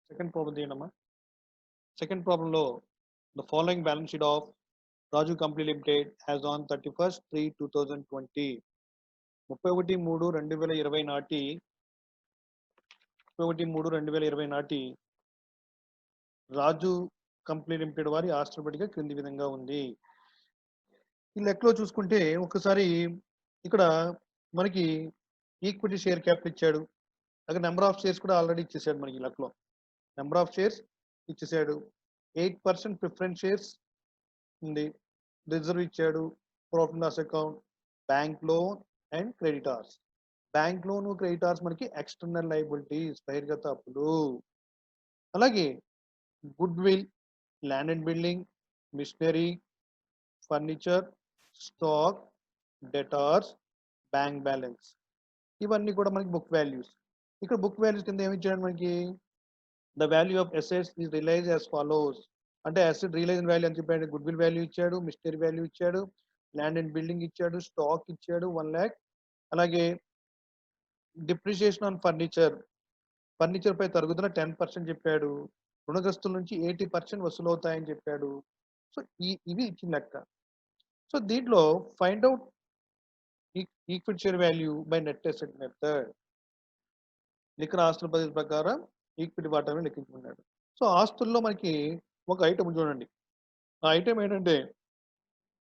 Second problem తీయండమ్మా. Second ప్రాబ్లంలో the following balance sheet of Raju company limited has on 31/3/2020 31/3/2020 నాటి 31/3/2020 నాటి రాజు కంపెనీ లిమిటెడ్ వారి ఆస్తుల పట్టిక క్రింది విధంగా ఉంది. ఈ లెక్కలో చూసుకుంటే ఒకసారి ఇక్కడ మనకి ఈక్విటీ షేర్ క్యాపిటల్ ఇచ్చాడు. అక్కడ నెంబర్ ఆఫ్ షేర్స్ కూడా ఆల్రెడీ ఇచ్చేసాడు. మనకి ఈ లెక్కలో నెంబర్ ఆఫ్ షేర్స్ ఇచ్చేసాడు. 8% ప్రిఫరెన్స్ షేర్స్ ఉంది. రిజర్వ్ ఇచ్చాడు. Profit loss account, bank loan and creditors. Bank loan creditors మనకి ఎక్స్టర్నల్ లయబిలిటీస్, బహిర్గత అప్పులు. అలాగే goodwill, land and building, machinery, furniture, stock, debtors, bank balance, ఇవన్నీ కూడా మనకి బుక్ వాల్యూస్. ఇక్కడ బుక్ వాల్యూస్ కింద ఏమి ఇచ్చాడు మనకి, the value of assets is realise as follows. అంటే అసెట్ రియలైజ్ వాల్యూ అని చెప్పాడు. గుడ్ విల్ వాల్యూ ఇచ్చాడు, మిషనరీ వాల్యూ ఇచ్చాడు, ల్యాండ్ అండ్ బిల్డింగ్ ఇచ్చాడు, స్టాక్ ఇచ్చాడు 1 lakh. అలాగే డిప్రిసియేషన్ ఆన్ ఫర్నిచర్, ఫర్నిచర్ పై తరుగుదల 10% చెప్పాడు. రుణగ్రస్తుల నుంచి 80% వసూలు అవుతాయని చెప్పాడు. సో ఇవి ఇచ్చిన లెక్క. సో దీంట్లో find out equity share value by net asset method. లిఖిత ఆస్తుల పద్ధతి ప్రకారం ఈక్విటీ వాటాను లెక్కించుకున్నాడు. సో ఆస్తుల్లో మనకి ఒక ఐటమ్ చూడండి. ఆ ఐటమ్ ఏంటంటే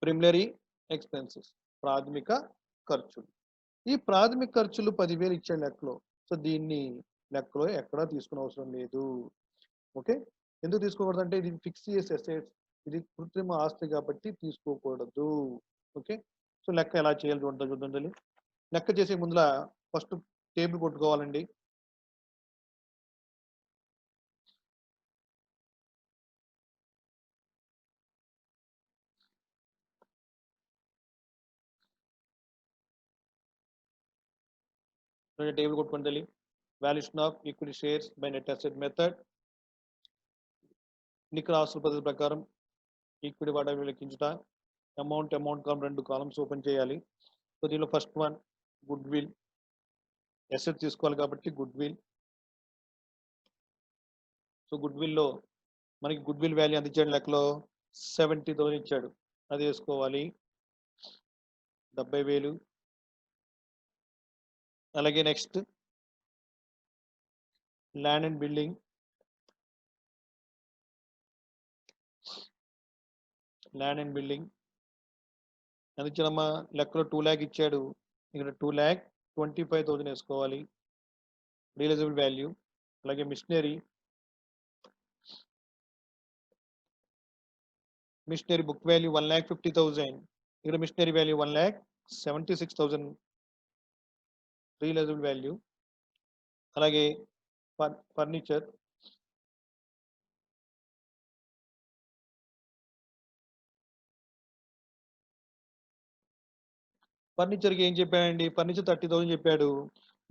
ప్రిమినరీ ఎక్స్పెన్సెస్, ప్రాథమిక ఖర్చులు. ఈ ప్రాథమిక ఖర్చులు 10,000 ఇచ్చాడు లెక్కలో. సో దీన్ని లెక్కలో ఎక్కడా తీసుకునే అవసరం లేదు. ఓకే, ఎందుకు తీసుకోకూడదు అంటే ఇది ఫిక్స్ చేసే అసెట్స్, ఇది కృత్రిమ ఆస్తి కాబట్టి తీసుకోకూడదు. ఓకే, సో లెక్క ఎలా చేయాలి చూద్దాం. లెక్క చేసే ముందుల ఫస్ట్ టేబుల్ కొట్టుకోవాలండి. టేబుల్ కొట్టుకొని తెలియ valuation of equity shares by net asset method. నికర ఆస్తుల పద్ధతి ప్రకారం ఈక్విటీ వాటా లెక్కించుట. అమౌంట్ కాలం 2 కాలమ్స్ ఓపెన్ చేయాలి. సో దీనిలో first one good will, asset తీసుకోవాలి కాబట్టి good will. So good will లో మనకి గుడ్ విల్ వాల్యూ ఎంత ఇచ్చాడు లెక్కలో 70,000 ఇచ్చాడు. అది వేసుకోవాలి 70,000. అలాగే నెక్స్ట్ ల్యాండ్ అండ్ బిల్డింగ్, ఎంత ఇచ్చాడమ్మా లెక్కలో 2 lakh ఇచ్చాడు. ఇక్కడ 2,25,000 వేసుకోవాలి రియలైజబుల్ వాల్యూ. అలాగే మిషనరీ బుక్ వాల్యూ 1,50,000. ఇక్కడ మిషనరీ వాల్యూ 1,76,000 రియలైజబుల్ వాల్యూ. అలాగే ఫర్నిచర్ ఫర్నిచర్కి ఏం చెప్పాడండి, ఫర్నిచర్ 30,000 చెప్పాడు.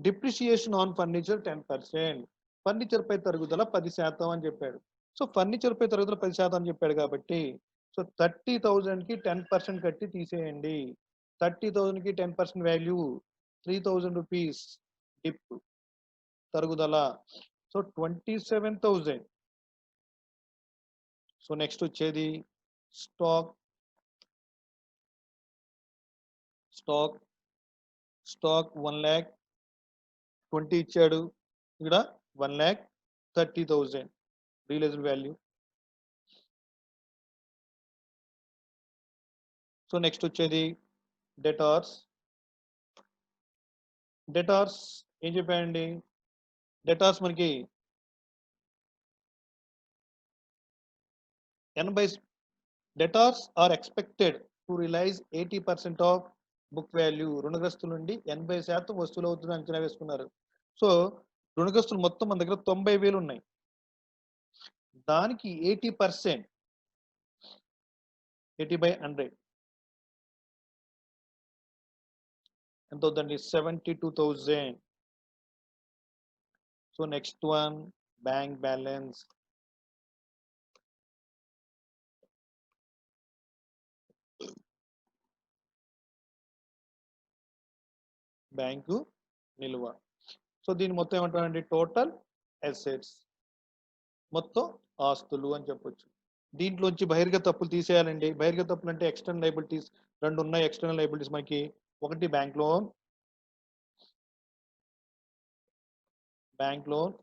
డిప్రిసియేషన్ ఆన్ ఫర్నిచర్ 10%, ఫర్నిచర్ పై తరుగుదల 10% అని చెప్పాడు. సో ఫర్నిచర్ పై తరుగుదల 10% అని చెప్పాడు కాబట్టి సో 30,000కి 10% కట్టి తీసేయండి. 30,000కి 10% వాల్యూ 3,000 రూపీస్ డిప్ తరుగుదల. సో 27,000. సో నెక్స్ట్ వచ్చేది స్టాక్. స్టాక్ 1,20,000 ఇచ్చాడు. ఇక్కడ 1,30,000 రియలైజ్డ్ వాల్యూ. సో నెక్స్ట్ వచ్చేది డెటార్స్ ఏం చెప్పాయండి, డెటార్స్ మనకి 80 debtors are expected to realise 80% of book value. రుణగ్రస్తుల నుండి 80% వసూలు అవుతుంది అంచనా వేసుకున్నారు. సో రుణగ్రస్తులు మొత్తం మన దగ్గర 90,000 ఉన్నాయి. దానికి 80% 80/100 ఎంత అవుతుందండి, 72,000. So next one bank balance. Bank నిల్వ. సో దీని మొత్తం ఏమంటారండి, టోటల్ అసెట్స్. మొత్తం ఆస్తులు అని చెప్పొచ్చు. దీంట్లోంచి బహిర్గత అప్పులు తీసేయాలండి. బహిర్గత అప్పులు అంటే ఎక్స్టర్నల్ లయబిలిటీస్ 2 ఉన్నాయి. ఎక్స్టర్నల్ లయబిలిటీస్ మనకి ఒకటి bank loan, bank loan,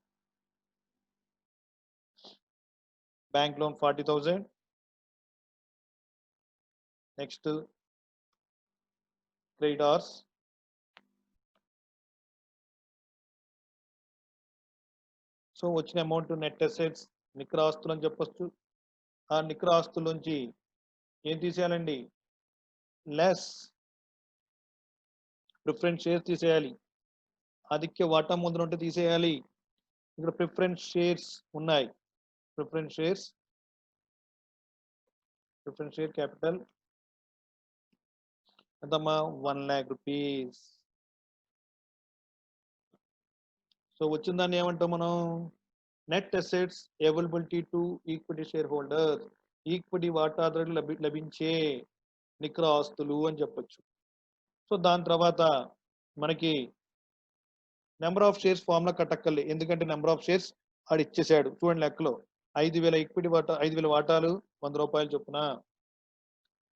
bank loan 40,000. Next creditors. So వచ్చిన అమౌంట్ నెట్ అసెట్స్ నికర ఆస్తులు అని చెప్పొచ్చు. ఆ నికర ఆస్తుల నుంచి ఏం తీసేయాలండి? లెస్ ప్రిఫరెన్స్ షేర్స్ తీసేయాలి. ఆధిక్య వాటా ముందు ఉంటే తీసేయాలి. ఇక్కడ ప్రిఫరెన్స్ షేర్స్ ఉన్నాయి. ప్రిఫరెన్స్ షేర్ క్యాపిటల్ ఎంతమ్మా? 1 lakh రూపీస్. సో వచ్చిన దాన్ని ఏమంటాం మనం? Net assets availability to equity share holders, equity వాటాదారులకు లభించే నికర ఆస్తులు అని చెప్పొచ్చు. సో దాని తర్వాత మనకి నెంబర్ ఆఫ్ షేర్స్ ఫార్ములా కట్టక్కర్లే, ఎందుకంటే నెంబర్ ఆఫ్ షేర్స్ ఆడు ఇచ్చేసాడు. చూడండి లెక్కలో 5,000 ఈక్విటీ వాటా, 5,000 వాటాలు 100 రూపాయలు చొప్పున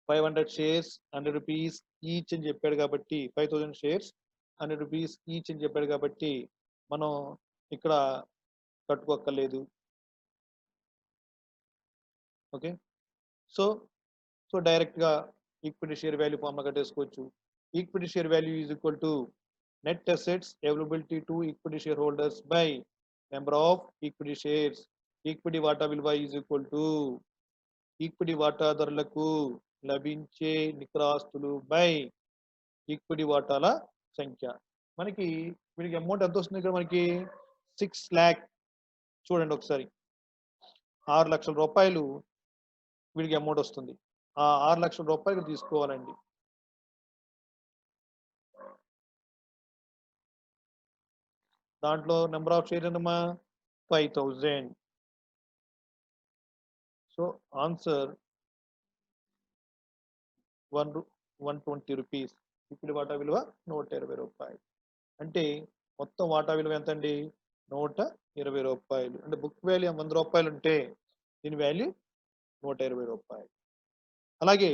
500 షేర్స్ 100 రూపీస్ ఈచ్ అని చెప్పాడు కాబట్టి 5,000 షేర్స్ 100 రూపీస్ ఈచ్ అని చెప్పాడు కాబట్టి మనం ఇక్కడ కట్టుకోక్కర్లేదు. ఓకే. సో సో డైరెక్ట్ గా ఈక్విటీ షేర్ వాల్యూ ఫార్ములా కట్టేసుకోవచ్చు. Equity share value is equal to net assets availability to equity share holders by number of equity shares. ఈక్విటీ వాటా విలువ ఈజ్ ఈక్వల్ టు ఈక్విటీ వాటాదారులకు లభించే నికర ఆస్తులు బై ఈక్విటీ వాటాల సంఖ్య. మనకి వీడికి అమౌంట్ ఎంత వస్తుంది ఇక్కడ? మనకి 6 lakh. చూడండి ఒకసారి, 6 లక్షల రూపాయలు వీడికి అమౌంట్ వస్తుంది. ఆ 6 లక్షల రూపాయలు తీసుకోవాలండి. దాంట్లో నెంబర్ ఆఫ్ షేర్ ఎంతమ్మా? 5,000. So answer 120 rupees. ఇప్పుడు వాటా విలువ 120 రూపాయలు. అంటే మొత్తం వాటా విలువ ఎంత అండి? 120 రూపాయలు. అంటే బుక్ వాల్యూ 100 రూపాయలు ఉంటే దీని వాల్యూ 120 రూపాయలు. అలాగే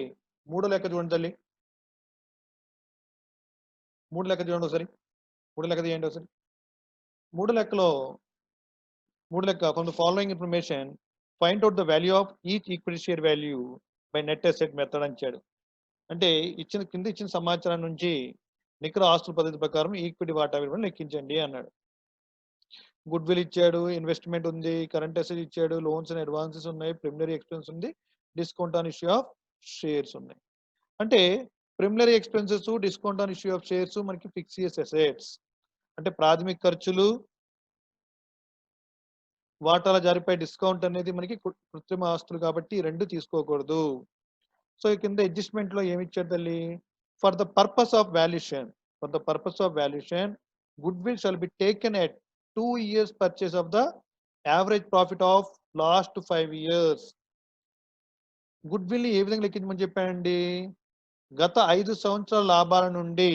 మూడో లెక్క చూడండి తల్లి. మూడు లెక్క చూడండి ఒకసారి. మూడు లెక్క తీయండి ఒకసారి. మూడు లెక్క from the following information find out the value of each equity share value by net asset method అంచాడు. అంటే ఇచ్చిన సమాచారం నుంచి నికర ఆస్తుల పద్ధతి ప్రకారం ఈక్విటీ వాటా విలువను లెక్కించండి అన్నాడు. గుడ్ విల్ ఇచ్చాడు, ఇన్వెస్ట్మెంట్ ఉంది, కరెంట్ అసెట్ ఇచ్చాడు, లోన్స్ అండ్ అడ్వాన్సెస్ ఉన్నాయి, ప్రిమినరీ ఎక్స్పెన్స్ ఉంది, discount on issue of shares ఉన్నాయి. అంటే preliminary expenses, discount on issue of shares మనకి ఫిక్స్డ్ అసెట్స్. అంటే ప్రాథమిక ఖర్చులు, వాటాల జారీపై డిస్కౌంట్ అనేది మనకి కృత్రిమ ఆస్తులు కాబట్టి రెండు తీసుకోకూడదు. సో కింద అడ్జస్ట్మెంట్ లో ఏమి ఇచ్చారు తల్లి? For the purpose of valuation good will shall be taken at 2 years purchase of the average profit of last 5 years. Good will ఏ విధంగా లెక్కించమని చెప్పానండి? గత 5 సంవత్సరాల లాభాల నుండి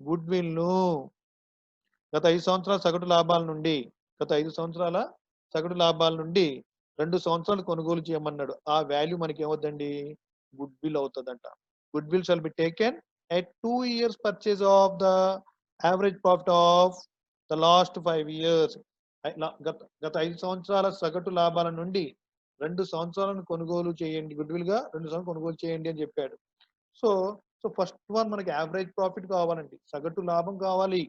గుడ్ విల్ ను గత 5 సంవత్సరాల సగటు లాభాల నుండి 2 సంవత్సరాలు కొనుగోలు చేయమన్నాడు. ఆ వాల్యూ మనకి ఏమవుతుందండి? గుడ్ విల్ అవుతుందంట. Good will shall be taken at 2 years purchase of the average profit of the last 5 years. గత 5 సంవత్సరాల సగటు లాభాల నుండి 2 సంవత్సరాలను కొనుగోలు చేయండి, గుడ్ విల్ గా 2 సంవత్సరాలు కొనుగోలు చేయండి అని చెప్పాడు. సో సో ఫస్ట్ వన్ మనకి యావరేజ్ ప్రాఫిట్ కావాలండి, సగటు లాభం కావాలి.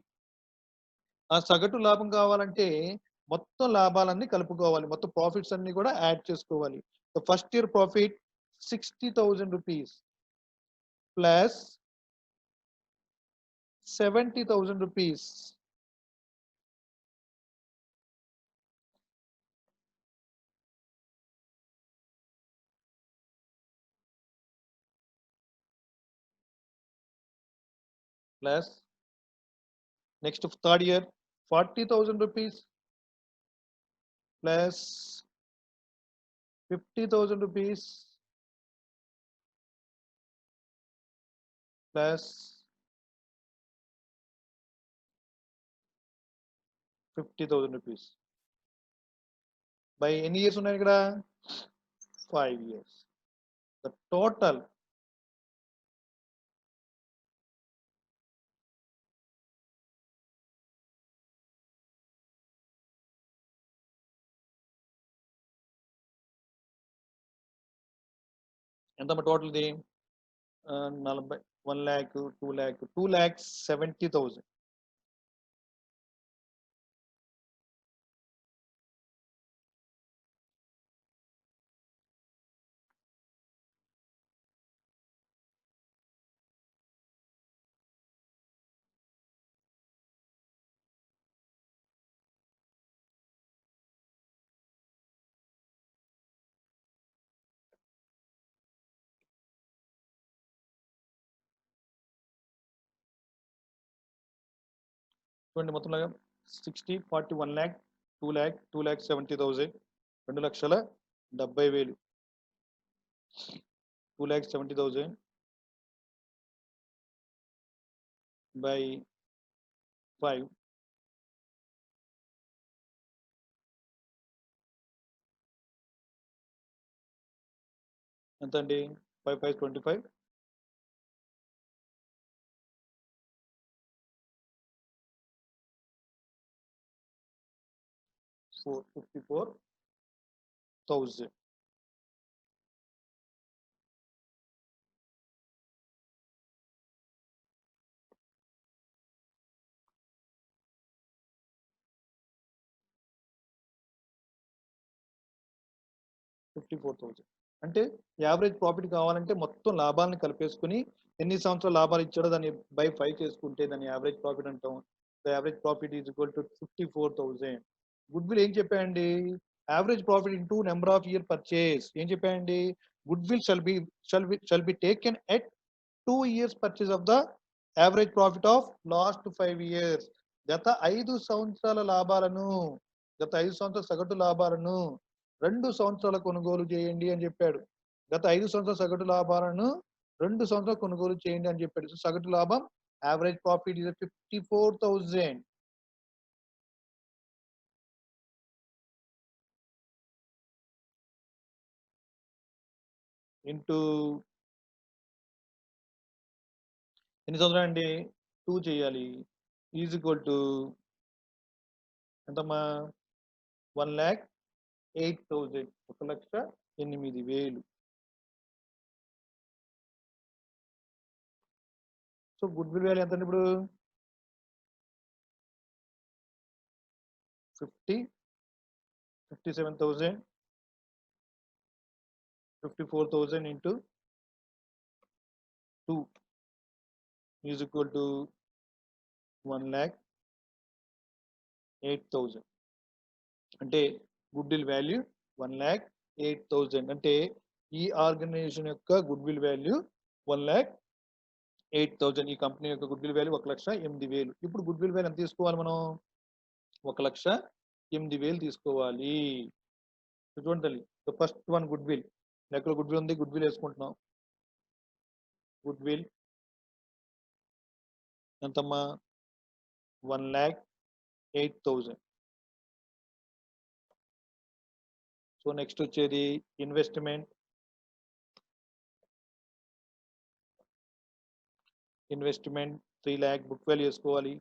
ఆ సగటు లాభం కావాలంటే మొత్తం లాభాలన్నీ కలుపుకోవాలి, మొత్తం ప్రాఫిట్స్ అన్ని కూడా యాడ్ చేసుకోవాలి. First year profit 60,000 rupees plus 70,000 rupees plus next third year 40,000 rupees plus 50,000 rupees plus 50,000 rupees. By ఎన్ని ఇయర్స్ ఉన్నాయి ఇక్కడ 5 years. The total ఎంత టోటల్ ఇది 40 1 lakh 2 lakh 2,70,000. చూడండి మొత్తంగా 60 40 1 lakh 2 lakh 2,70,000 2,70,000 2,70,000 by 5 ఎంత అండి 5 5 25 54,000. అంటే యావరేజ్ ప్రాఫిట్ కావాలంటే మొత్తం లాభాలను కలిపేసుకుని ఎన్ని సంవత్సరాల లాభాలు ఇచ్చాడో దాన్ని బై 5 చేసుకుంటే దాన్ని యావరేజ్ ప్రాఫిట్ అంటాం. The average profit is equal to 54,000. Good will ఏం చెప్పాయండి? Average profit into number of year purchase. ఏం చెప్పాయండి? Good will shall be taken at 2 years purchase of the average profit of last 5 years. గత 5 సంవత్సరాల లాభాలను, గత 5 సంవత్సరాల సగటు లాభాలను 2 సంవత్సరాల కొనుగోలు చేయండి అని చెప్పాడు. గత 5 సంవత్సరాల సగటు లాభాలను 2 సంవత్సరాలు కొనుగోలు చేయండి అని చెప్పాడు. సో సగటు లాభం యావరేజ్ ప్రాఫిట్ ఇస్ 54,000 ఇంటూ ఎన్ని సంవత్సరాలు అండి? 2 చేయాలి. ఈజ్ ఈక్వల్ టు ఎంతమ్మా 1,08,000 1,08,000. సో గుడ్ విల్ వాల్యూ ఎంత అండి ఇప్పుడు? 57,000 54,000 into 2 is equal to 1,08,000. అంటే గుడ్ విల్ వాల్యూ 1,08,000. అంటే ఈ ఆర్గనైజేషన్ యొక్క గుడ్ విల్ వాల్యూ 1,08,000. ఈ కంపెనీ యొక్క గుడ్ విల్ వాల్యూ 1,08,000. ఇప్పుడు గుడ్ విల్ వాల్యూ ఎంత తీసుకోవాలి మనం? 1,08,000 తీసుకోవాలి. చూడండి తల్లి, ఫస్ట్ వన్ గుడ్ విల్. ఎక్కడ గుడ్ విల్ ఉంది? గుడ్ విల్ వేసుకుంటున్నాం. గుడ్ విల్ ఎంతమ్మా? 1,08,000. సో నెక్స్ట్ వచ్చేది investment. Investment 3 lakh book value వేసుకోవాలి.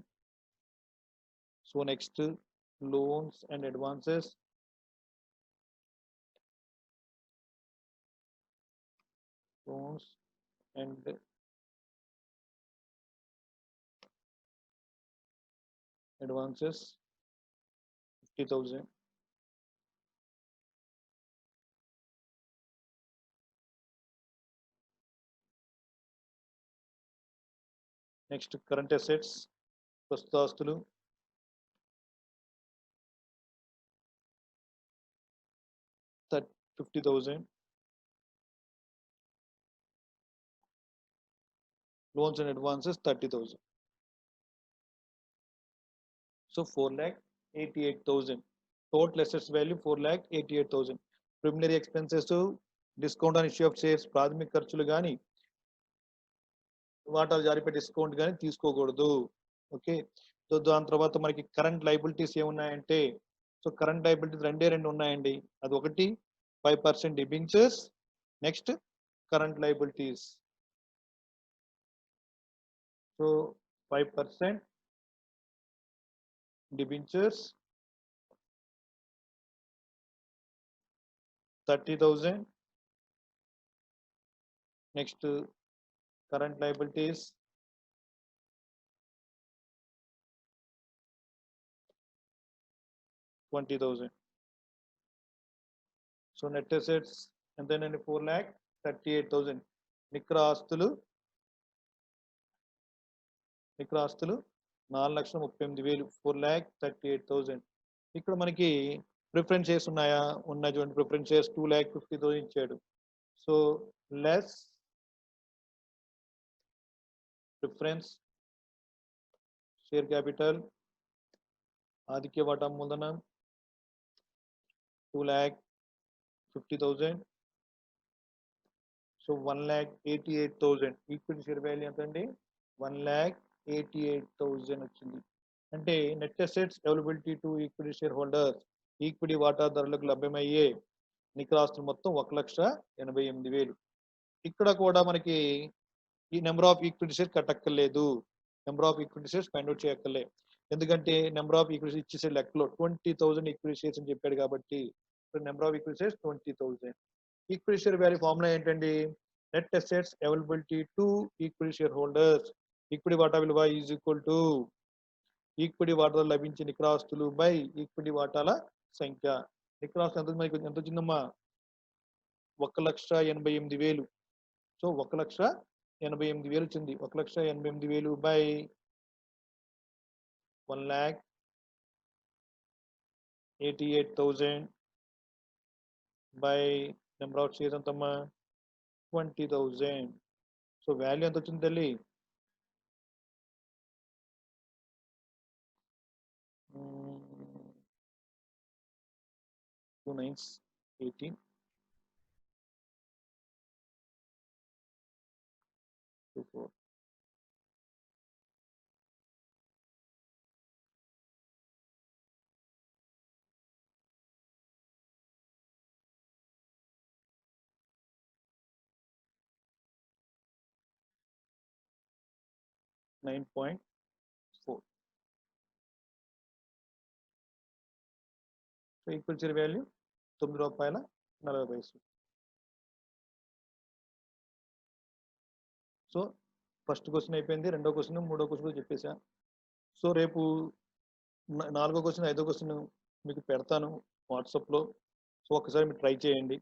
So next loans and advances. Loans and advances 50,000. Next current assets, ప్రస్తుత ఆస్తులు 50,000. Loans and advances 30,000. So 4,88,000. Total assets value 4,88,000. Preliminary expenses, discount on issue of shares, ప్రాథమిక ఖర్చులు కానీ వాటాలు జారీపై discount కానీ తీసుకోకూడదు. ఓకే. సో దాని తర్వాత మనకి కరెంట్ లైబిలిటీస్ ఏమున్నాయంటే, సో కరెంట్ లైబిలిటీస్ రెండు ఉన్నాయండి. అది ఒకటి 5% debentures, next current liabilities. So 5% debentures 30,000, next current liabilities 20,000. So net assets ఎంతేనండి? 4,38,000. నికర ఆస్తులు 4,38,000, 4,38,000. ఇక్కడ మనకి ప్రిఫరెన్స్ షేర్స్ ఉన్నాయా? ఉన్నాయి చూడండి. ప్రిఫరెన్స్ షేర్స్ 2,50,000 ఇచ్చాడు. So less preference share capital, ఆధిక్య వాటా మూలధనం 2,50,000. సో 1,88,000. ఈక్విటీ షేర్ వాల్యూ ఎంత అండి? 1,88,000 వచ్చింది. అంటే net assets availability to equity share holders, equity వాటాదారులకు లభ్యమయ్యే నికర ఆస్తులు మొత్తం 1,88,000. ఇక్కడ కూడా మనకి ఈ నెంబర్ ఆఫ్ ఈక్విటీ షేర్స్ కట్టక్కర్లేదు. Number of equity shares find out చేయక్కర్లే. ఎందుకంటే నెంబర్ ఆఫ్ ఈక్విటీ ఇచ్చేసే లెక్కలో 20,000 ఈక్విటీ షేర్స్ అని చెప్పాడు కాబట్టి number of equity shares 20,000. Equity share value formula ఏంటండి? Net assets availability to equity share holders, ఈక్విటీ వాటా విలువ ఈజ్ ఈక్వల్ టు ఈక్విటీ వాటాలు లభించే నికరాస్తులు బై ఈక్విటీ వాటాల సంఖ్య. నికరాస్తులు ఎంత వచ్చిందమ్మా? 1,88,000. సో 1,88,000 వచ్చింది. 1,88,000 by 1,88,000 by number of shares ఎంతమ్మా? 20,000. సో వాల్యూ ఎంత వచ్చింది తల్లి? 2 9s 18 24. $9.4. So equal share value ₹9.40. So first question అయిపోయింది. రెండో క్వశ్చన్, మూడో క్వశ్చన్ చెప్పేసా. సో రేపు 4వ క్వశ్చన్, 5వ క్వశ్చన్ మీకు పెడతాను వాట్సాప్లో. సో ఒకసారి మీరు ట్రై చేయండి.